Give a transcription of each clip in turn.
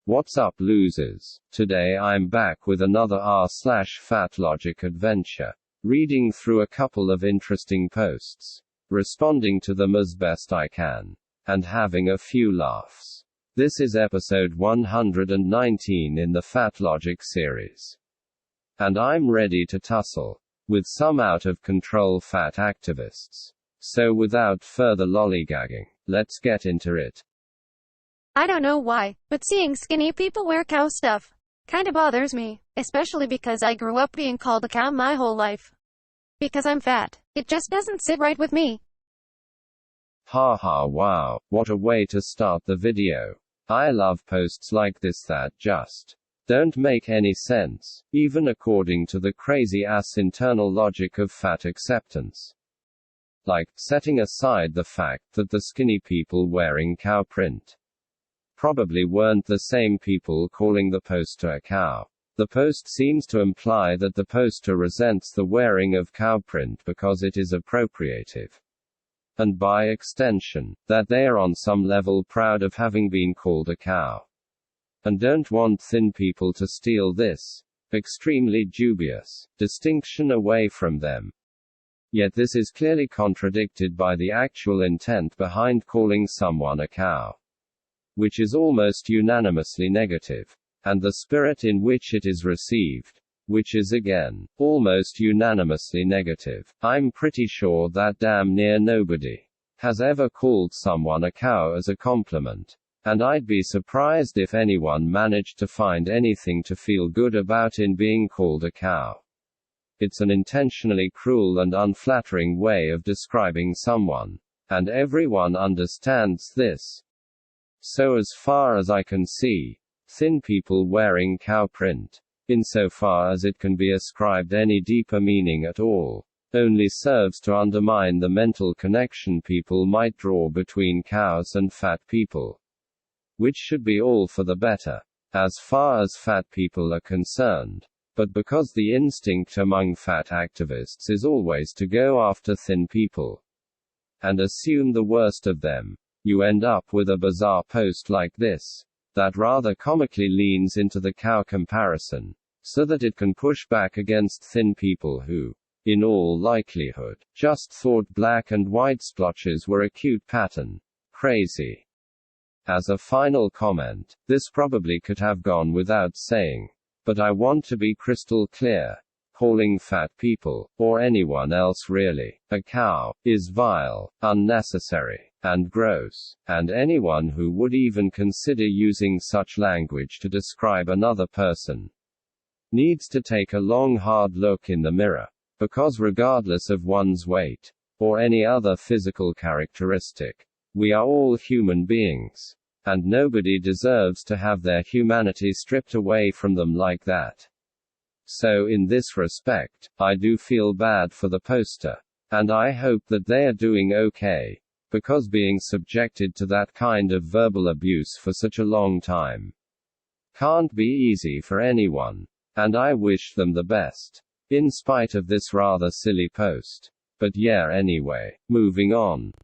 What's up, losers? Today I'm back with another r/fatlogic adventure. Reading through a couple of interesting posts, responding to them as best I can, and having a few laughs. This is episode 119 in the fatlogic series. And I'm ready to tussle with some out-of-control fat activists. So without further lollygagging, let's get into it. I don't know why, but seeing skinny people wear cow stuff kinda bothers me, especially because I grew up being called a cow my whole life. Because I'm fat, it just doesn't sit right with me. Haha, wow, what a way to start the video. I love posts like this that just don't make any sense, even according to the crazy-ass internal logic of fat acceptance. Like, setting aside the fact that the skinny people wearing cow print probably weren't the same people calling the poster a cow. The post seems to imply that the poster resents the wearing of cow print because it is appropriative. And by extension, that they are on some level proud of having been called a cow. And don't want thin people to steal this extremely dubious distinction away from them. Yet this is clearly contradicted by the actual intent behind calling someone a cow, which is almost unanimously negative, and the spirit in which it is received, which is again almost unanimously negative. I'm pretty sure that damn near nobody has ever called someone a cow as a compliment, and I'd be surprised if anyone managed to find anything to feel good about in being called a cow. It's an intentionally cruel and unflattering way of describing someone, and everyone understands this. So as far as I can see, thin people wearing cow print, insofar as it can be ascribed any deeper meaning at all, only serves to undermine the mental connection people might draw between cows and fat people, which should be all for the better, as far as fat people are concerned. But because the instinct among fat activists is always to go after thin people and assume the worst of them, you end up with a bizarre post like this, that rather comically leans into the cow comparison, so that it can push back against thin people who, in all likelihood, just thought black and white splotches were a cute pattern. Crazy. As a final comment, this probably could have gone without saying, but I want to be crystal clear. Calling fat people, or anyone else really, a cow, is vile, unnecessary, and gross, and anyone who would even consider using such language to describe another person needs to take a long hard look in the mirror, because regardless of one's weight, or any other physical characteristic, we are all human beings, and nobody deserves to have their humanity stripped away from them like that. So in this respect, I do feel bad for the poster. And I hope that they are doing okay, because being subjected to that kind of verbal abuse for such a long time can't be easy for anyone. And I wish them the best, in spite of this rather silly post. But yeah, anyway, moving on.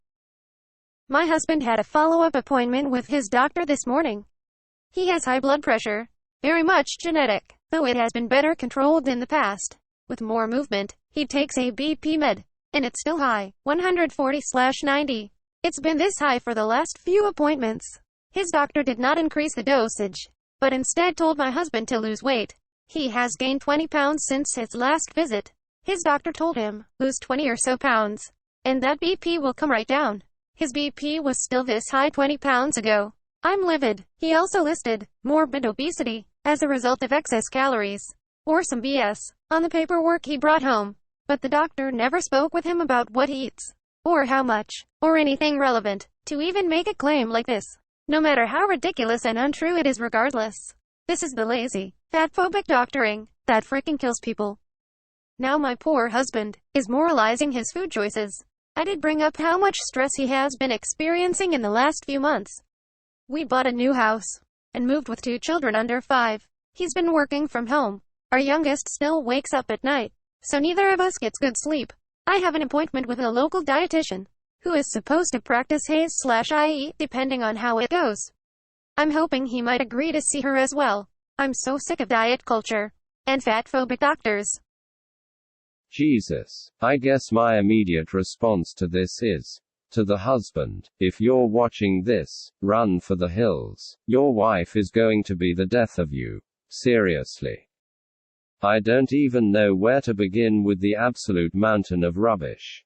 My husband had a follow-up appointment with his doctor this morning. He has high blood pressure, very much genetic, though it has been better controlled in the past. With more movement, he takes a BP med, and it's still high, 140/90. It's been this high for the last few appointments. His doctor did not increase the dosage, but instead told my husband to lose weight. He has gained 20 pounds since his last visit. His doctor told him, lose 20 or so pounds, and that BP will come right down. His BP was still this high 20 pounds ago. I'm livid. He also listed morbid obesity as a result of excess calories, or some BS, on the paperwork he brought home. But the doctor never spoke with him about what he eats, or how much, or anything relevant, to even make a claim like this. No matter how ridiculous and untrue it is regardless. This is the lazy, fatphobic doctoring that freaking kills people. Now my poor husband is moralizing his food choices. I did bring up how much stress he has been experiencing in the last few months. We bought a new house and moved with 2 children under 5. He's been working from home. Our youngest still wakes up at night, so neither of us gets good sleep. I have an appointment with a local dietitian who is supposed to practice his/I eat depending on how it goes. I'm hoping he might agree to see her as well. I'm so sick of diet culture and fat-phobic doctors. Jesus. I guess my immediate response to this is, to the husband, if you're watching this, run for the hills. Your wife is going to be the death of you. Seriously. I don't even know where to begin with the absolute mountain of rubbish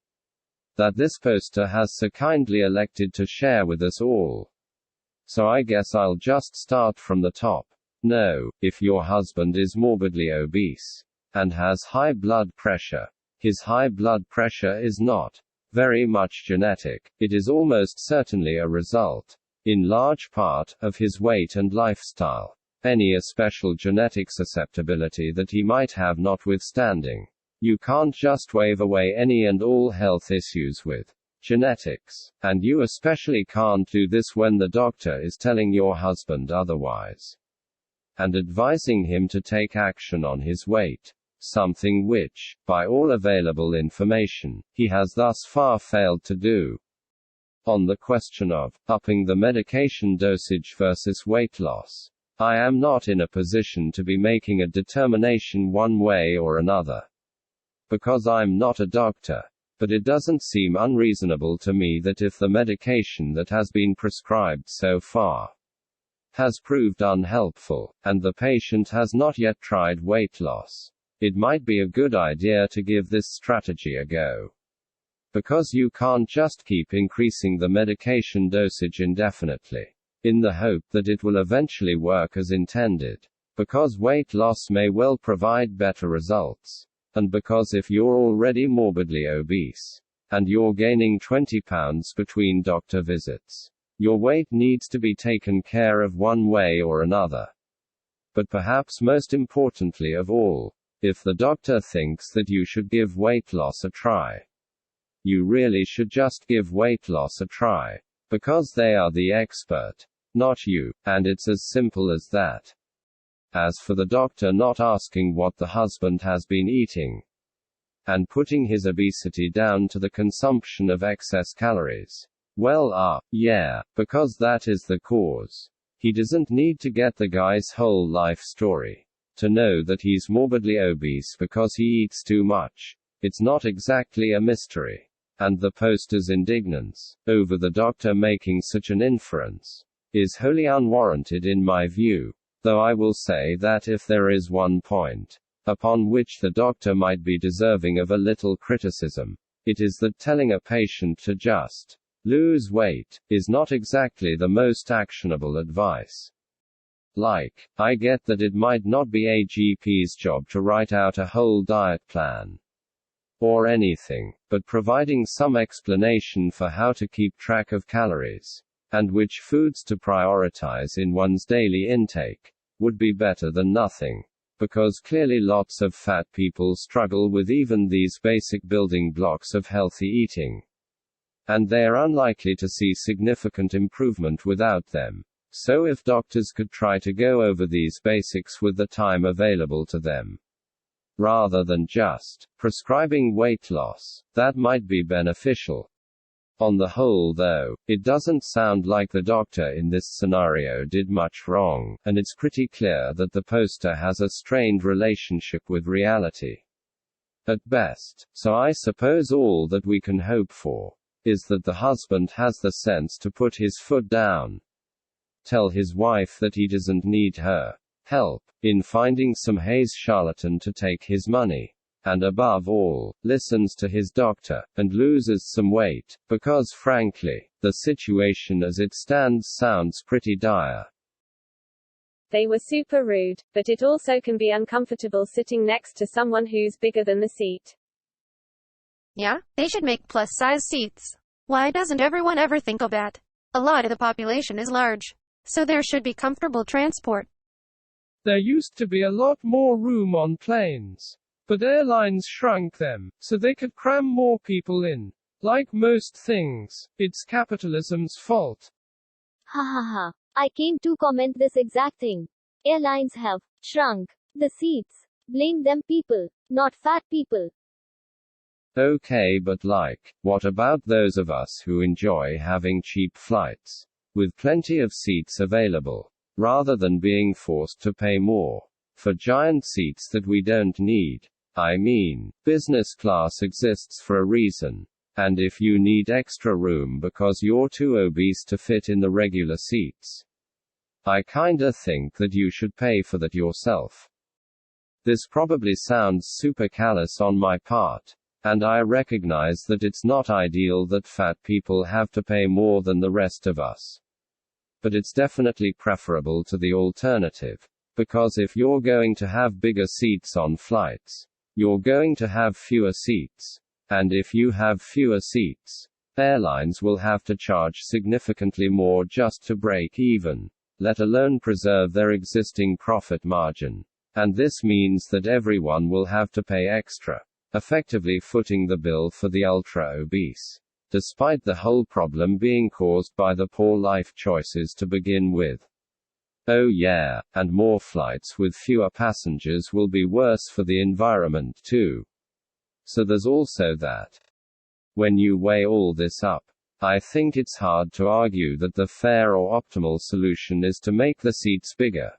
that this poster has so kindly elected to share with us all. So I guess I'll just start from the top. No, if your husband is morbidly obese and has high blood pressure, his high blood pressure is not very much genetic. It is almost certainly a result, in large part, of his weight and lifestyle. Any special genetic susceptibility that he might have notwithstanding, you can't just wave away any and all health issues with genetics. And you especially can't do this when the doctor is telling your husband otherwise and advising him to take action on his weight. Something which, by all available information, he has thus far failed to do. On the question of upping the medication dosage versus weight loss, I am not in a position to be making a determination one way or another, because I'm not a doctor. But it doesn't seem unreasonable to me that if the medication that has been prescribed so far has proved unhelpful, and the patient has not yet tried weight loss, it might be a good idea to give this strategy a go. Because you can't just keep increasing the medication dosage indefinitely, in the hope that it will eventually work as intended. Because weight loss may well provide better results. And because if you're already morbidly obese, and you're gaining 20 pounds between doctor visits, your weight needs to be taken care of one way or another. But perhaps most importantly of all, if the doctor thinks that you should give weight loss a try, you really should just give weight loss a try. Because they are the expert, not you, and it's as simple as that. As for the doctor not asking what the husband has been eating, and putting his obesity down to the consumption of excess calories, well, yeah, because that is the cause. He doesn't need to get the guy's whole life story to know that he's morbidly obese because he eats too much. It's not exactly a mystery. And the poster's indignance over the doctor making such an inference is wholly unwarranted in my view. Though I will say that if there is one point upon which the doctor might be deserving of a little criticism, it is that telling a patient to just lose weight is not exactly the most actionable advice. Like, I get that it might not be a GP's job to write out a whole diet plan or anything, but providing some explanation for how to keep track of calories and which foods to prioritize in one's daily intake would be better than nothing. Because clearly lots of fat people struggle with even these basic building blocks of healthy eating, and they are unlikely to see significant improvement without them. So if doctors could try to go over these basics with the time available to them, rather than just prescribing weight loss, that might be beneficial. On the whole though, it doesn't sound like the doctor in this scenario did much wrong, and it's pretty clear that the poster has a strained relationship with reality at best. So I suppose all that we can hope for is that the husband has the sense to put his foot down, tell his wife that he doesn't need her help in finding some haze charlatan to take his money, and above all, listens to his doctor, and loses some weight, because frankly, the situation as it stands sounds pretty dire. They were super rude, but it also can be uncomfortable sitting next to someone who's bigger than the seat. Yeah, they should make plus-size seats. Why doesn't everyone ever think of that? A lot of the population is large, so there should be comfortable transport. There used to be a lot more room on planes, but airlines shrunk them, so they could cram more people in. Like most things, it's capitalism's fault. Ha ha ha. I came to comment this exact thing. Airlines have shrunk the seats. Blame them people, not fat people. Okay, but like, what about those of us who enjoy having cheap flights? with plenty of seats available, rather than being forced to pay more for giant seats that we don't need. I mean, business class exists for a reason. And if you need extra room because you're too obese to fit in the regular seats, I kinda think that you should pay for that yourself. This probably sounds super callous on my part, and I recognize that it's not ideal that fat people have to pay more than the rest of us. But it's definitely preferable to the alternative. Because if you're going to have bigger seats on flights, you're going to have fewer seats. And if you have fewer seats, airlines will have to charge significantly more just to break even, let alone preserve their existing profit margin. And this means that everyone will have to pay extra, effectively footing the bill for the ultra-obese, despite the whole problem being caused by the poor life choices to begin with. Oh yeah, and more flights with fewer passengers will be worse for the environment too. So there's also that. When you weigh all this up, I think it's hard to argue that the fair or optimal solution is to make the seats bigger.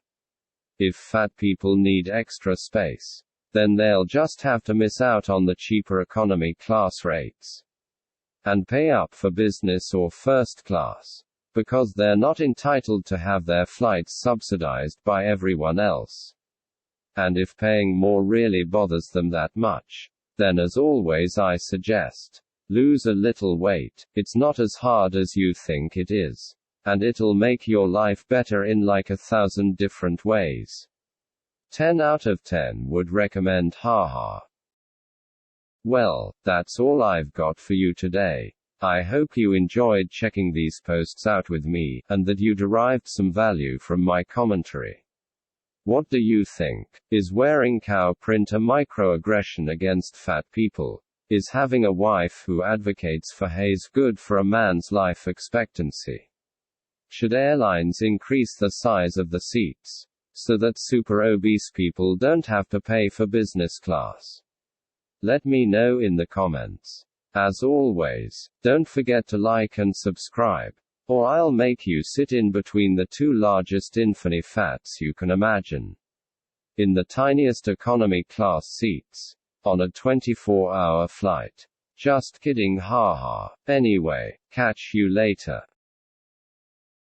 If fat people need extra space, then they'll just have to miss out on the cheaper economy class rates and pay up for business or first class, because they're not entitled to have their flights subsidized by everyone else. And if paying more really bothers them that much, then as always I suggest, lose a little weight. It's not as hard as you think it is. And it'll make your life better in like 1,000 different ways. 10 out of 10 would recommend, haha. Well, that's all I've got for you today. I hope you enjoyed checking these posts out with me, and that you derived some value from my commentary. What do you think? Is wearing cow print a microaggression against fat people? Is having a wife who advocates for haze good for a man's life expectancy? Should airlines increase the size of the seats, so that super obese people don't have to pay for business class? Let me know in the comments. As always, don't forget to like and subscribe, or I'll make you sit in between the two largest infinity fats you can imagine, in the tiniest economy class seats, on a 24-hour flight. Just kidding, haha. Anyway, catch you later.